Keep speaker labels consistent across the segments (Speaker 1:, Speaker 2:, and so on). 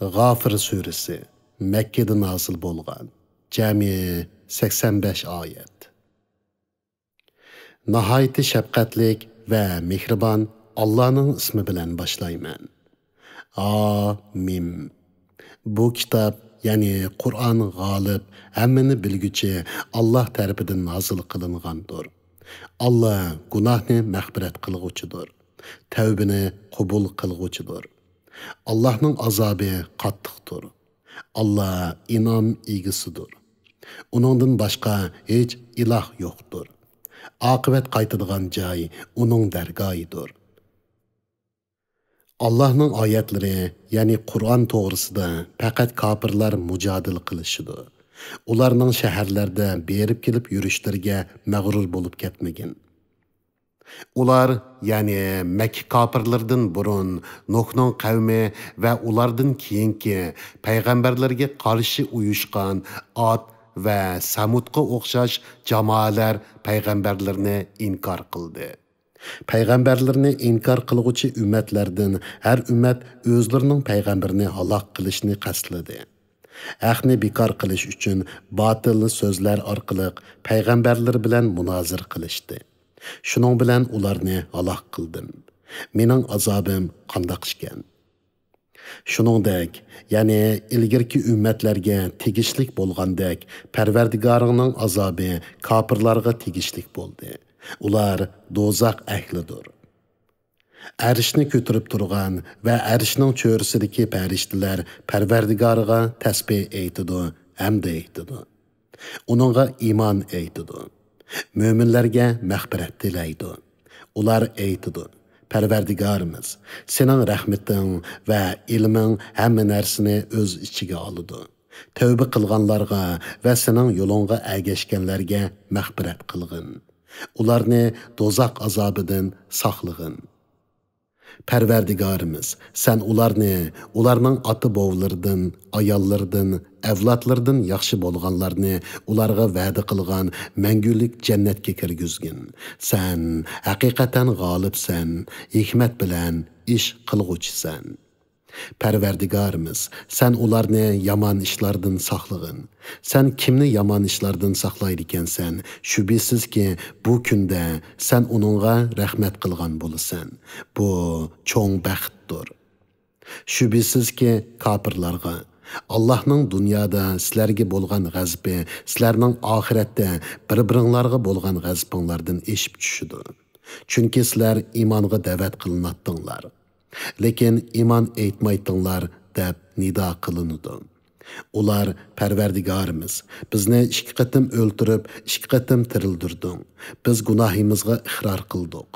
Speaker 1: G'afir suresi Mekkede nazil bo'lgan. Jami 85 oyat. Nihoyatda shafqatlik va mehribon Allohning ismi bilan boshlayman. Amin. Bu kitob, ya'ni Qur'on g'olib, hammani bilguchi Alloh tarafidan nazil qilingandir. Alloh gunohni mag'firat qilg'uchidir. Tavbani qabul qilg'uchidir. Allah'ның azabı qattiqdir. Allah inom egisidir. Uningdan boshqa hech iloh yo'qdir. Oqibat qaytadigan joy uning dargohidir. Allah'ның oyatlari, ya'ni Qur'on to'g'risida faqat kofirlar mujodil qilishidir. Ularning shaharlarda berib kelib yurishlariga mag'rur bo'lib ketmagin. Ular, yani Mekke kafirlerden burun, Nuh'nun kavmi ve ulardan keyinki peygamberlerge karşı uyuşkan Ad ve Samud'a okşaş cemaatler peygamberlerini inkar kıldı. Peygamberlerini inkar kılgıcı ümmetlerden her ümmet özlerinin peygamberini halak kılışını kasladı. Haqni bekar qilish uchun batıl sözler arqılıq peygamberler bilen münazir qilishdi. Şunun bilen ularni halak qildim. Mening azabım qandaq ekan. Shuningdek, ya'ni ilgirki ummatlarga tegishlik bo'lgandek, Parvardigoringning azobi kofirlarga tegishlik bo'ldi. Ular do'zax ahlidir. Arshni ko'tarib turgan va arshning cho'risidagi farishtalar Parvardigoriga tasbih aytidi, hamd aytidi. Uningga iymon aytidi. Müminlerge məğfiret dileydi. Ular aytidi: Parvardigorimiz, sening rahmeting va ilming hamma narsani o'z ichiga oladi. Tövbe qilganlarga va sening yo'lingga ergashganlarga məğfiret qilgin. Ularni do'zax azobidan saqlagin. Parvardigorimiz, sen ularning ota-bovlaridan, ayollardan, avlodlardan yaxshi bo'lganlarni ularga va'da qilgan mangulik jannatga kirgizgin. Sen haqiqatan g'olibsan, hikmat bilan ish qilg'uchisan. Parvardigorimiz, sen ularni yomon ishlardan saqlagin. Sen kimni yomon ishlardan saqlaydi ekansan, shubhisizki bu kunda sen uningga rahmat qilgan bo'lasan. Bu cho'ng baxtdir. Shubhisizki kofirlarga Allah'ның dünyada sizlarga bo'lgan g'azabi, sizlarning oxiratda bir-biringlarga bo'lgan g'azabinglardan eshib tushidi. Chunki sizlar iymonga da'vat qilinatdinglar. Lekin iymon aytmaytinglar deb nido qilinadi. Ular Parvardigorimiz, bizni 2 qatim o'ltirib, 2 qatim tirildirding. Biz gunohimizga iqror qildik.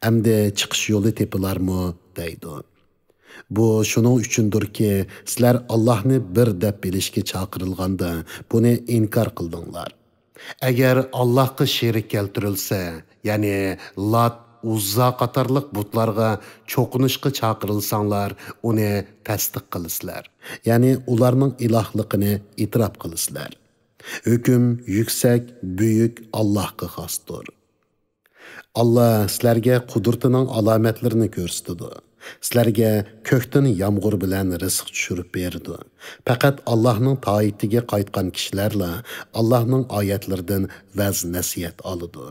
Speaker 1: Endi chiqish yo'li tepilarmi deydi. Bu şunun üçündür ki sizler Allah'ni bir deb bilishga chaqirilganda buni inkar qildinglar. Eğer Allah'a şerik keltirilse, yani Lat, Uzza qatarlıq butlarga çoqunishqa chaqirilsanglar, uni tasdiq qilisizlar. Yani ularning ilohligini itiraf qilisizlar. Hüküm yüksek, büyük Allah'a xosdir. Allah sizlarga qudratining alomatlarini ko'rsatdi. Sizlarga ko'kdan yomg'ir bilan rizq tushirib berdi. Faqat Allohning toatiga qaytgan kishilarla Allohning oyatlaridan vaz nasihat oladi.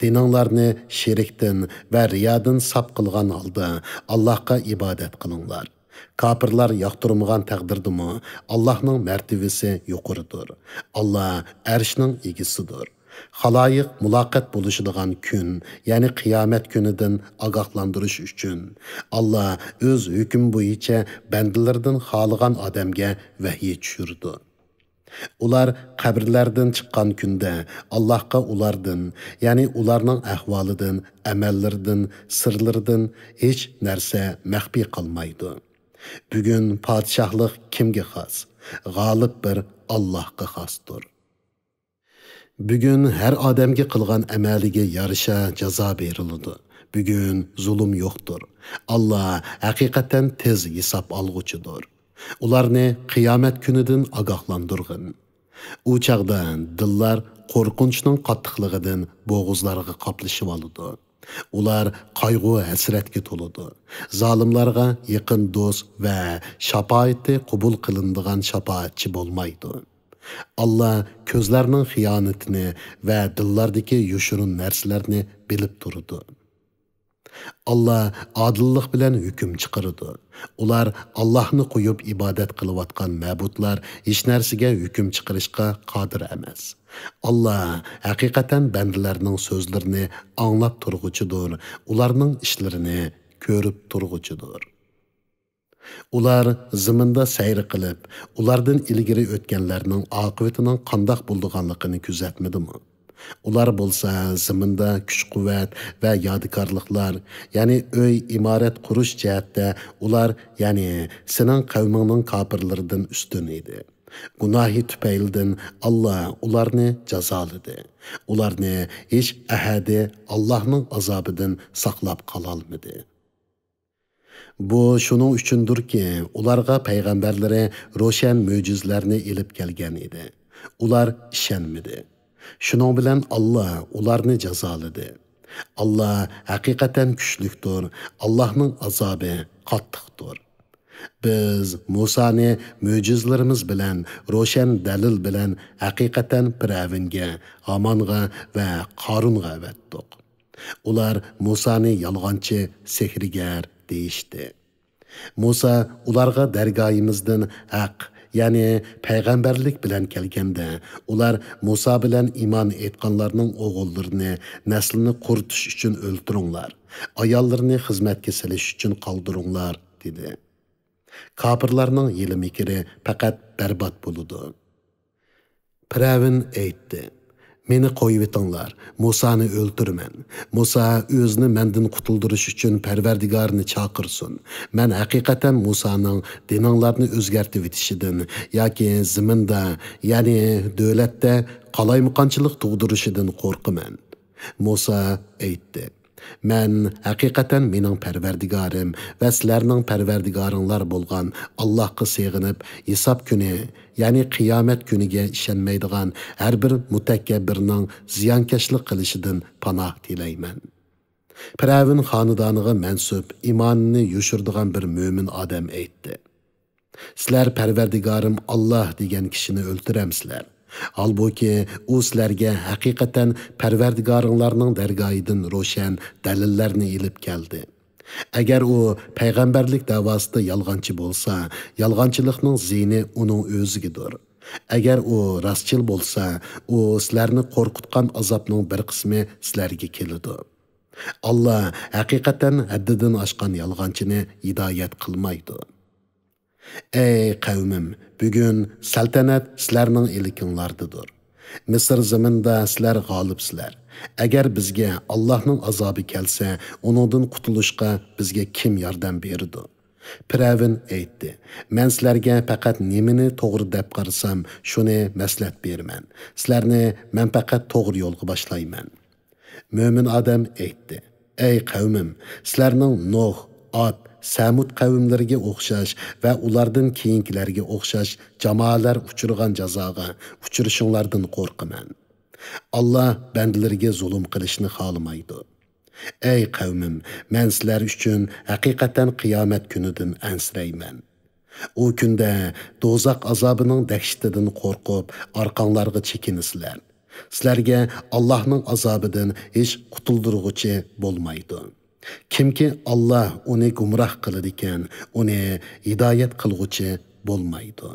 Speaker 1: Dininglarni shirkdan va riyodan sap qilgan holda Allohga ibodat qilinglar. Kofirlar yoqtirmagan taqdirdimi Allohning martabasi yuqoridir. Allah arshning egisidir. Xaloyiq muloqot bo'lishadigan kun, ya'ni qiyomat kunidan ogohlantirish uchun Allah o'z hukm bo'yicha bandalardan xohlagan odamga vahiy tushirdi. Ular qabrlardan chiqqan kunda Allohga ulardan, ya'ni ularning ahvolidan, amallaridan, sirlaridan hech narsa maxfiy qolmaydi. Bugun podshohlik kimga xos? G'olib bir Allohga xosdir. Bugun her adamga qilgan amaliga yarasha jazo beriladi. Bugun zulm yo'qdir. Allah haqiqatan tez hisob olg'uchidir. Ularni qiyomat kunidan ogohlantirgin. U chaqda dillar qo'rqinchning qattiqligidan bo'g'izlariga qoplashib oladi. Ular qayg'u hasratga to'ladi. Zolimlarga yaqin do'st va shafoati qabul qilinadigan shafoatchi bo'lmaydi. Allah ko'zlarning xiyonatini va dillardagi yoshirin narsalarni bilib turdi. Allah adillik bilan hukm chiqardi. Ular Allohni qo'yib ibodat qilayotgan ma'budlar hech narsaga hukm chiqarishga qodir emas. Allah haqiqatan bandalarning so'zlarini anglab turg'uchidir, ularning ishlarini ko'rib turg'uchidir. Ular ziminda sayr qilib, ulardan ilgari o'tganlarning oqibatining qandoq bo'lganligini kuzatmadimi? Ular bo'lsa ziminda kuch-quvvat va yodikorliklar, ya'ni uy, imorat qurish jihatda ular, ya'ni sening qavmingning kofirlaridan ustun edi. Gunohi tufaylidan Allah ularni jazoladi. Ularni hech ahadi Allohning azobidan saqlab qololmadi. Bu şunun uchundir ki, ularga payg'ambarlari ro'shan mo'jizlarni elib kelgan edi. Ular ishonmadi. Shuning bilan Allah ularni jazoladi. Allah haqiqatan kuchlikdir. Allohning azobi qattiqdir. Biz Musani mo'jizlarimiz bilan, ro'shan dalil bilan haqiqatan Firavunga, Hamonga va Qorunga avatdik. Ular Musani yolg'onchi, sehrgar deyishdi. Musa ularga dargoyimizdan haq, ya'ni payg'ambarlik bilan kelganda, ular Musa bilan iymon etganlarning o'g'illarini naslini quritish uchun o'ldiringlar, ayollarni xizmatga silish uchun qoldiringlar dedi. Kofirlarning yili-mikri faqat barbod bo'ludi. Firavun aytdi: Meni qo'yvitinglar, Musani o'ldirman. Musa o'zini mendan qutuldirish uchun Parvardigorini chaqirsin. Men haqiqatan Musaning dininglarni o'zgartib etishidan yoki ziminda, ya'ni davlatda qalaymuqonchilik tug'dirishidan qo'rqaman. Musa aytdi: Men haqiqatan mening Parvardigorim va sizlarning Parvardigoringlar bo'lgan Allohga sig'inib, hisob kuni, ya'ni qiyomat kuniga ishonmaydigan har bir mutakabbirning ziyonkashlik qilishidan panoh tilayman. Firavun xonadoniga mansub iymonini yushirdigan bir mo'min odam aytdi: Sizlar Parvardigorim Alloh degan kishini o'ldiramsizlar. Halbuki u sizlarga haqiqatan Parvardigoringlarning dargohidan ro'shan dalillarni ilib keldi. Agar u payg'ambarlik davosida yolg'onchi bo'lsa, yolg'onchilikning ziyni uning o'zigidir. Agar u rostchil bo'lsa, u sizlarni qo'rqitgan azobning bir qismi sizlarga keladi. Allah haqiqatan haddidan oshgan yolg'onchini hidoyat qilmaydi. Ey qavmim, bugun saltanat sizlarning ilkinglardadir. Misr zaminda sizlar g'olibsizlar. Agar bizga Allohning azobi kelsa, uningdan qutulishga bizga kim yordam beradi? Firavun aytdi: Men sizlarga faqat nimani to'g'ri deb qarasam, shuni maslahat beraman. Sizlarni men faqat to'g'ri yo'lga boshlayman. Mo'min odam aytdi: Ey qavmim, sizlarning Nuh, Ad, Samud qavmlariga o'xshash va ulardan keyingilarga o'xshash jamoalar uchirgan jazoga uchrashinglardan qo'rqaman. Allah bandalariga zulm qilishni xohlamaydi. Ey qavmim, men sizlar uchun haqiqatan qiyomat kunidan ansirayman. U kunda do'zax azobining dahshatidan qo'rqib, orqanglarga chekinisizlar. Sizlarga Allohning azobidan hech qutuldirg'uchi bo'lmaydi. Kimki Allah uni gumroh qiladi ekan, uni hidoyat qilg'uchi bo'lmaydi.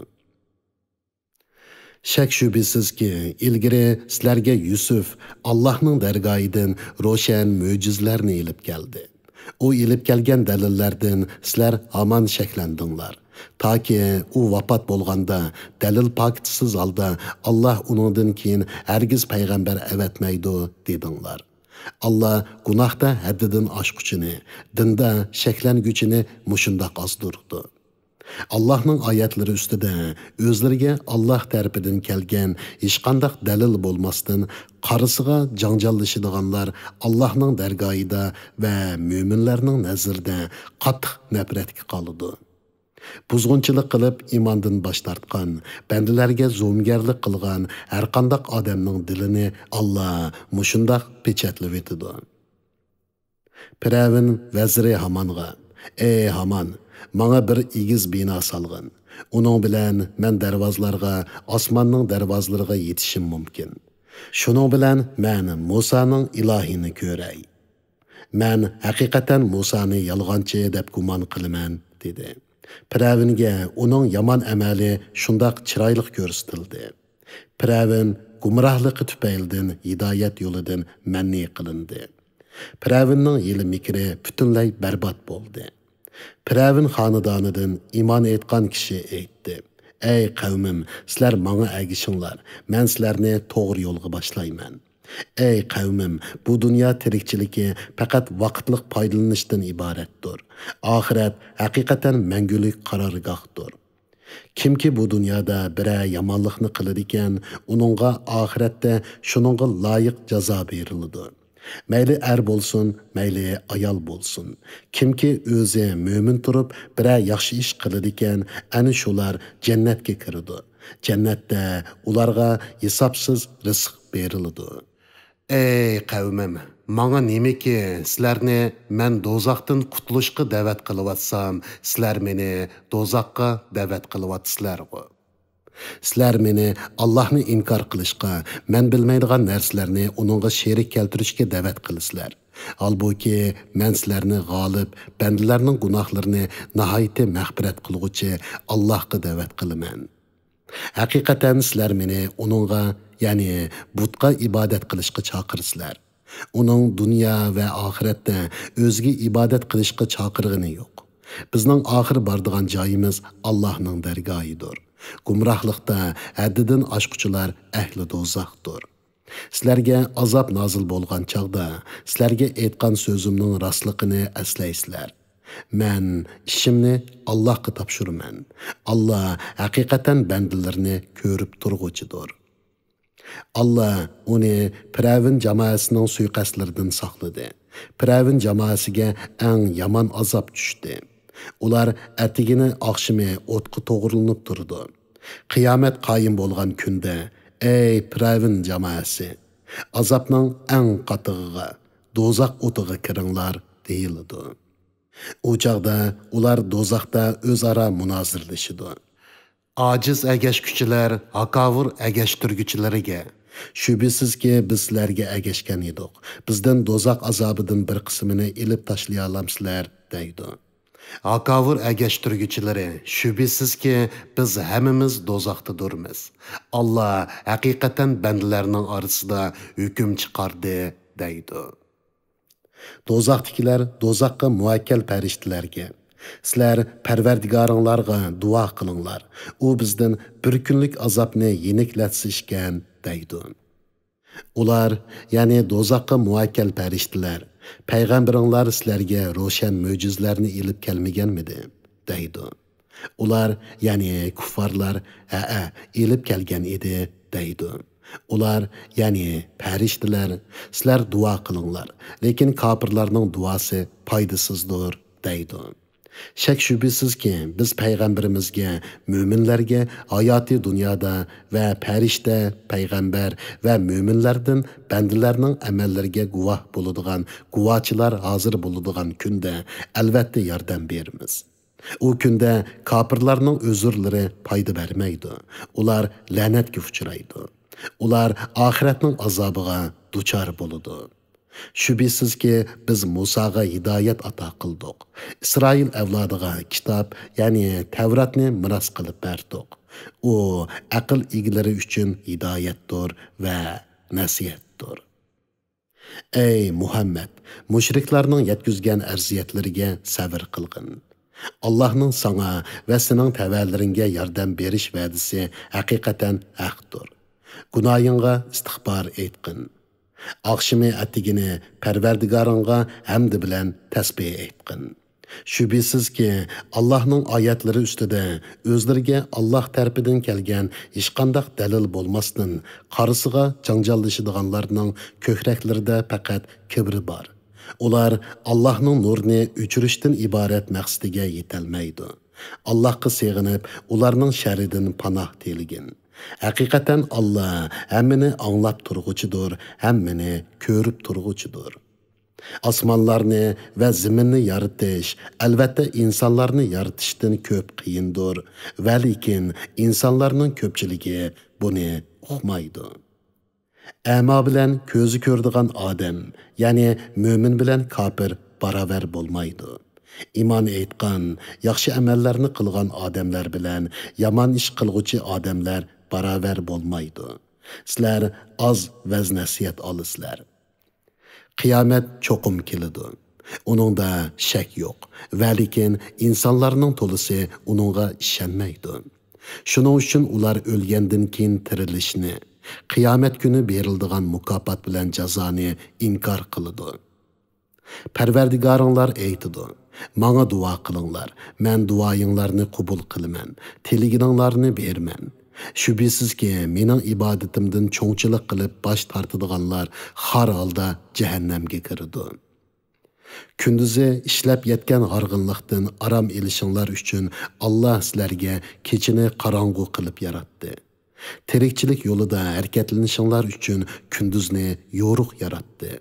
Speaker 1: Shak shubhisizki, ilgari sizlarga Yusuf Allohning dargohidan ro'shan mo'jizlarni ilib keldi. U ilib kelgan dalillardan sizlar hamon shaklandinglar. Toki u vafot bo'lganda dalil pokitisiz holda Allah uningdan keyin hargiz payg'ambar avatmaydi dedinglar. Allah gunohda haddidan oshquchini, dinda shaklanguvchini mushundoq ozdirdi. Allah'ның oyatlari ustida o'zlariga Allah tarafidan kelgan hech qanday dalil bo'lmasdan qarisiga janjallashadiganlar Allah'ның dargohida va mo'minlarning nazarida qattiq nafratga qoladi. Buzg'unchilik qilib imondan bosh tortgan, bandalarga zo'mgarlik qilgan har qanday odamning dilini Allah mushundoq pechatlab etadi. Piravin vaziri Hamanға: "Ey Haman, manga bir egiz bino salg'in. Uning bilan men darvozlarga, osmonning darvozlariga yetishim mumkin. Shuning bilan men Musaning ilohini ko'ray. Men haqiqatan Musani yolg'onchi deb gumon qilaman", dedi. Piravinga uning yomon amali shundoq chiroyli ko'rsatildi. Piravin gumrohligi tufaylidan hidoyat yo'lidan manni qilindi. Piravinning yili mikri butunlay barbod bo'ldi. Piravin xonadonidan iymon etgan kishi aytdi: "Ey qavmim, sizlar menga agishinglar. Men sizlarni to'g'ri yo'lga boshlayman. Ey qavmim, bu dunyo tirikchiligi faqat vaqtlik foydalanishdan iboratdir. Oxirat haqiqatan mangulik qarorgohdir. Kimki bu dunyoda bir yomonlikni qiladi ekan, uningga oxiratda shuningga loyiq jazo beriladi. Mayli er bo'lsin, mayli ayol bo'lsin. Kimki o'zi mo'min turib, bir yaxshi ish qiladi ekan, ana shular jannatga kiradi. Jannatda ularga hisobsiz rizq beriladi." Ey qavmim, manga nimaki sizlarni men do'zaxdan qutulishga da'vat qilyapsam, sizlar meni do'zaxga da'vat qilyapsizlar-ku. Sizlar meni Allohni inkor qilishga, men bilmaydigan narsalarni uningga sherik keltirishga da'vat qilasizlar. Halbuki men sizlarni g'olib, bandalarning gunohlarini nihoyat mag'firat qilguvchi Allohga da'vat qilaman. Haqiqatan sizlar meni uningga, ya'ni butqa ibodat qilishga chaqirsizlar. Uning dunyo va oxiratda o'ziga ibodat qilishga chaqirg'ini yo'q. Bizning oxir boradigan joyimiz Allohning dargohidir. Gumrohlikda haddidan oshquchilar ahli do'zaxdir. Sizlarga azob nozil bo'lgan chaqda sizlarga aytgan so'zimning rostligini eslaysizlar. Men ishimni Allohga topshiraman. Allah haqiqatan bandalarni ko'rib turg'uchidir. Allah uni Piravin jamoasining suiqastlaridan saqladi. Piravin jamoasiga eng yomon azob tushdi. Ular atigini oqshimi o'tqa to'g'rilanib turdi. Qiyomat qoyim bo'lgan kunda, ey Piravin jamoasi, azobning eng qatig'iga, do'zax o'tiga kiringlar deyildi. U chaqda ular do'zaxda o'zaro munozirlashidi. Aciz agashkuchilar hakovir agashtirguchilariga: "Shubhisizki biz sizlarga agashgan edik. Bizdan do'zax azobidan bir qismini ilib tashlay olamsizlar", deydi. Hakovir agashtirguchilari: "Shubhisizki biz hammamiz do'zaxdadurmiz. Allah haqiqatan bandalarning orasida hukm chiqardi", deydi. Do'zaxdagilar do'zaxga muvakkal farishtalarga: "Sizlar Parvardigoringlarga duo qilinglar. U bizdan bir kunlik azobni yeniklatsishgan", deydi. Ular, ya'ni do'zaxga muvakkal farishtalar: "Payg'ambaringlar sizlarga ro'shan mo'jizlarni ilib kelmaganmidi?" deydi. Ular, ya'ni kuffarlar: "Ha, ilib kelgan edi", deydi. Ular, ya'ni farishtalar: "Sizlar duo qilinglar, lekin kofirlarning duosi foydasizdir", deydi. Shak shubhisizki biz payg'ambarimizga, mo'minlarga hayoti dunyoda va farishta, payg'ambar va mo'minlardan bandalarning amallariga guvoh bo'ladigan guvohchilar hozir bo'ladigan kunda albatta yordam beramiz. U kunda kofirlarning uzrlari foyda bermaydi. Ular la'natga uchraydi. Ular oxiratning azobiga duchor bo'ladi. Shubhisizki biz Musaga hidoyat ato qildik. Isroil avlodiga kitob, ya'ni Tavratni miros qilib berdik. U aql egalari uchun hidoyatdir va nasihatdir. Ey Muhammad, mushriklarning yetkizgan arziyatlariga sabr qilgin. Allohning sana va sening tavallaringga yordam berish va'dasi haqiqatan haqdir. Gunoyingga istig'for aytqin. Oqshimi atigini Parvardigoringga hamd bilan tasbih aytqin. Shubhisizki Allohning oyatlari ustida o'zlariga Alloh tarafidan kelgan hech qanday dalil bo'lmasdan qarisiga janjallashadiganlarning ko'kraklarida faqat kibri bor. Ular Allohning nurini o'chirishdan iborat maqsadiga yetolmaydi. Allohga sig'inib, ularning sharridan panoh tilgin. Haqiqatan Allah hammani anglab turg'uchidir, hammani ko'rib turg'uchidir. Osmonlarni va zaminni yaratish albatta insonlarni yaratishdan ko'p qiyindir, va lekin insonlarning ko'pchiligi buni uqmaydi. Amo bilan ko'zi ko'rdigan odam, ya'ni mo'min bilan kofir barobar bo'lmaydi. İman aytgan, yaxshi amallarni qilgan odamlar bilan yomon ish qilguvchi odamlar barobar bo'lmaydi. Sizlar oz vaz nasiyat olasizlar. Qiyomat cho'qim keladi. Uningda shak yo'q, va lekin insonlarning to'lisi uningga ishonmaydi. Shuning uchun ular o'lgandan keyin tirilishni, qiyomat kuni beriladigan mukofot bilan jazoni inkor qiladi. Parvardigoringlar aytidi: "Manga duo qilinglar, men duoyinglarni qabul qilaman, tiliginglarni berman." Shubhisizki, mening ibodatimdan cho'ngchilik qilib bosh tortadiganlar xor holda jahannamga kiradi. Kunduzi ishlab yetgan g'arg'inlikdan aram elishinglar uchun Alloh sizlarga kechini qorong'u qilib yaratdi. Tirikchilik yo'lida harakatlanishinglar uchun kunduzni yo'ruq yaratdi.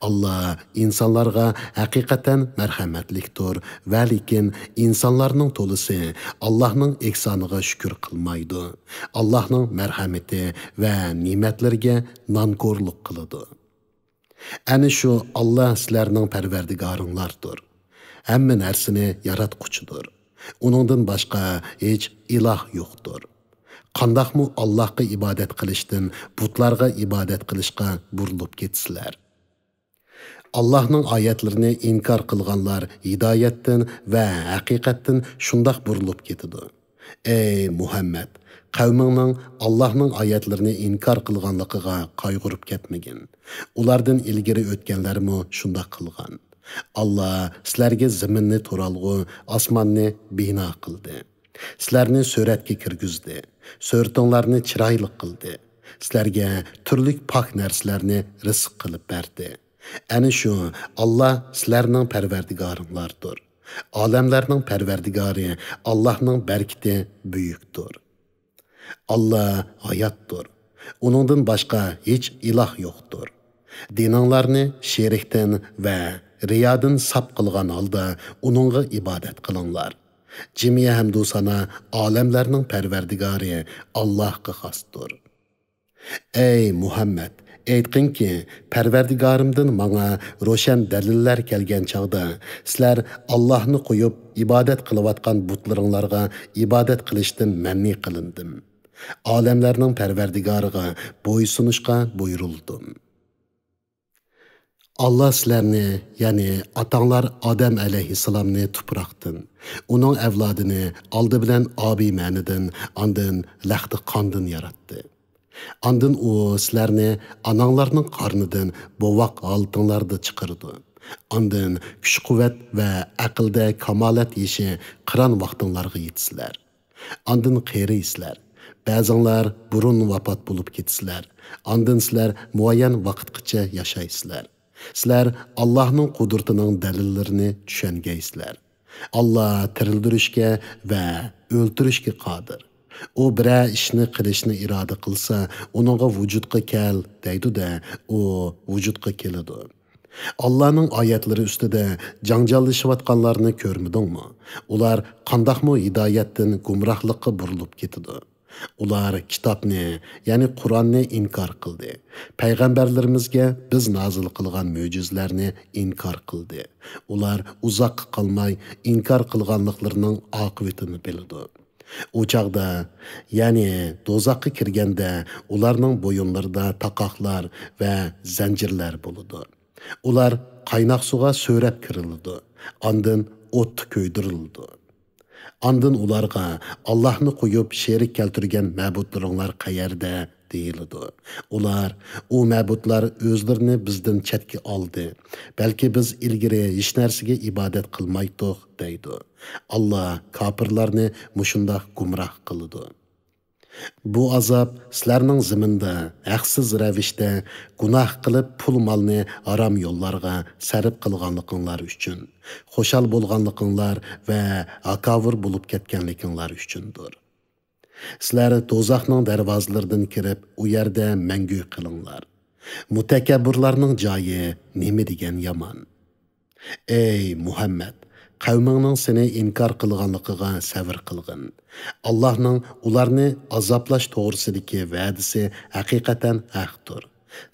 Speaker 1: Allah insonlarga haqiqatan marhamatlikdir, va lekin insonlarning to'lisi Allohning ehsoniga shukr qilmaydi. Allohning marhamati va ne'matlariga nonko'rlik qiladi. Ana shu Allah sizlarning parvardigoringlardir. Hamma narsani yaratquchidir. Uningdan boshqa hech iloh yo'qdir. Qandaqmi Allohga ibodat qilishdan butlarga ibodat qilishga burilib ketsizlar. Allah'ның ayetlerini inkar qilganlar hidoyatdan va haqiqatdan shundoq burilib ketadi. Ey Muhammad, qavmingning Allah'ның ayetlerini inkar qilganligiga qayg'urib ketmagin. Ulardan ilgari o'tganlarmi shundoq qilgan. Allah sizlarga zaminni turalg'u, osmonni bino qildi. Sizlarni suratga kirgizdi. Suratlarni chiroyli qildi. Sizlarga turli pok narsalarni rizq qilib berdi. Ana shu Allah sizlarning parvardigoringlardir. Olamlarning parvardigori Allohning barkati buyukdir. Allah hayotdir. Uningdan boshqa hech iloh yo'qdir. Dininglarni sherikdan va riyodan sap qilgan holda uningga ibodat qilinglar. Jamiya hamdu sana olamlarning parvardigori Allohga xosdir. Ey Muhammad, aytqinki, parvardigorimdan menga ro'shan dalillar kelgan chog'da sizlar Allohni qo'yib ibodat qilayotgan butlaringlarga ibodat qilishdan manni qilindim. Olamlarning parvardigoriga bo'ysunishga buyurildim. Allah sizlarni, ya'ni atanglar Adam alayhissalomni tuproqdan, uning avlodini oldi bilan obi ma'nidan, ondan lahdi qondan yaratdi. Ondan u sizlarni ananglarning qornidan bovoq oltinlarda chiqardi. Ondan kuch-quvvat va aqlda kamolat yeshi qiron vaqtinglarga yetsizlar. Ondan qeriysizlar. Ba'zanlar burun vafot bo'lib ketsizlar. Ondan sizlar muayyan vaqtgacha yashaysizlar. Sizlar Allohning qudratining dalillarini tushungaysizlar. Allah tirildirishga va o'ltirishga qodir. U bir ishni qilishni iroda qilsa, uningga vujudga kel deydi-da, u vujudga keladi. Allah'ның oyatlari ustida janjallashayotganlarni ko'rmadingmi? Ular qandaqmi hidoyatdan gumrohlikka burilib ketadi. Ular kitobni, ya'ni Qur'onni inkor qildi. Payg'ambarlarimizga biz nozil qilgan mo'jizlarni inkor qildi. Ular uzoq qolmay inkor qilganliklarining oqibatini biladi. O çağda, ya'ni do'zaxga kirganda ularning bo'yinlarida taqoqlar va zanjirlar bo'ladi. Ular qaynoq suvga so'rab kiriladi. Ondan o't ko'ydirildi. Ondan ularga Allohni qo'yib sherik keltirgan ma'budlaringlar qayerda deyiladi. Ular u ma'budlar o'zlarini bizdan chetga oldi. Balki biz ilgari hech narsaga ibodat qilmaydik deydi. Allah kofirlarni mushundoq gumroh qiladi. Bu azob sizlarning ziminda haqsiz ravishda gunoh qilib pul molni harom yo'llarga sarf qilganliginglar uchun, xo'shal bo'lganliginglar va akavir bo'lib ketganliginglar uchundir. Sizlar do'zaxning darvozalaridan kirib, u yerda mangu qilinglar. Mutakabbirlarning joyi nima degan yomon. Ey Muhammad, qavmingning seni inkor qilganligiga sabr qilgin. Allohning ularni azoblash to'g'risidagi va'dasi haqiqatan haqdir.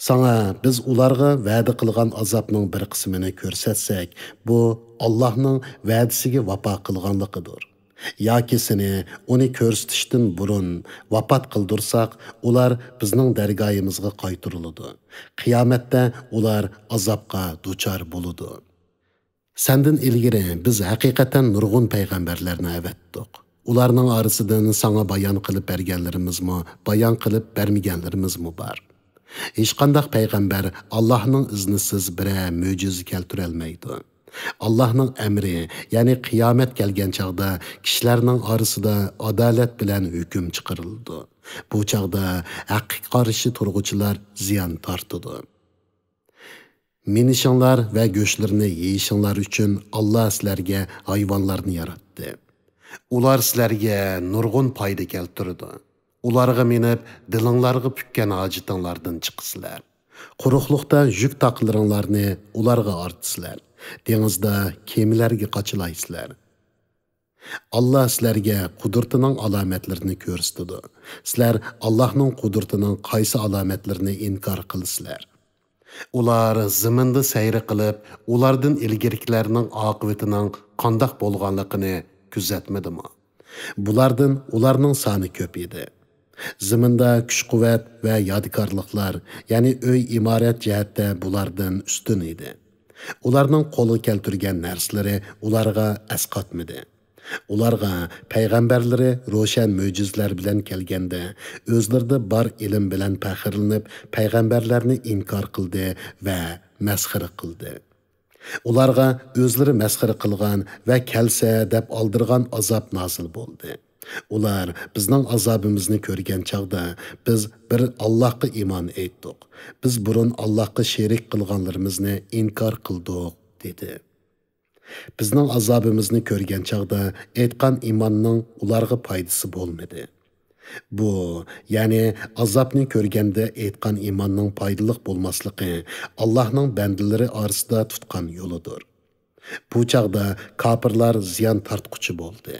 Speaker 1: Sana biz ularga va'da qilgan azobning bir qismini ko'rsatsak, bu Allohning va'dasiga vafo qilganligidir. Yoki seni uni ko'rsatishdan burun vafot qildirsak, ular bizning dargoyimizga qaytariladi. Qiyomatda ular azobga duchor bo'ladi. Senden ilgiri biz haqiqatan nurg'un payg'ambarlarni avatdik. Ularning orasidan sana bayon qilib berganlarimizmi, bayon qilib bermaganlarimizmi bor. Hech qanday payg'ambar Allohning iznisiz bir mo'jiza keltira olmaydi. Allohning amri, ya'ni qiyomat kelgan chaqda kishilarning orasida adolat bilan hukm chiqarildi. Bu chaqda haqqa qarshi turg'uvchilar ziyon tortadi. Minishinglar va go'shtlarni yeyishinglar uchun Alloh sizlarga hayvonlarni yaratdi. Ular sizlarga nurg'un foyda keltirdi. Ularga minib, dilinglarga pukkan hojitinglardan chiqsizlar. Quruqlikda yuk taqlaringlarni ularga ortsizlar. Dengizda kemilarga qochilaysizlar. Allah sizlarga qudratining alomatlarini ko'rsatdi. Sizlar Allohning qudratining qaysi alomatlarini inkor qilsizlar? Ular zaminda sayr qilib, ulardan ilgiriklarning oqibatining qandoq bo'lganligini kuzatmadimi? Bulardan ularning soni ko'p edi. Zaminda kuch-quvvat va yodgorliklar, ya'ni uy imorat jihatda bulardan ustun edi. Ularning qo'li keltirgan narsalari ularga asqatmadi. Ularga payg'ambarlari ro'shan mo'jizlar bilan kelganda, o'zlarida bor ilm bilan faxrlanib, payg'ambarlarni inkor qildi va masxara qildi. Ularga o'zlari masxara qilgan va kelsa deb oldirgan azob nozil bo'ldi. Ular bizning azobimizni ko'rgan chaqda biz bir Allohga iymon etdik. Biz burun Allohga sherik qilganlarimizni inkor qildik dedi. Bizning azobimizni ko'rgan chaqda aytgan iymonning ularga foydasi bo'lmadi. Bu, ya'ni azobni ko'rganda aytgan iymonning foydali bo'lmasligi Allohning bandalari orasida tutgan yo'lidir. Bu chaqda kofirlar ziyon tortquchi bo'ldi.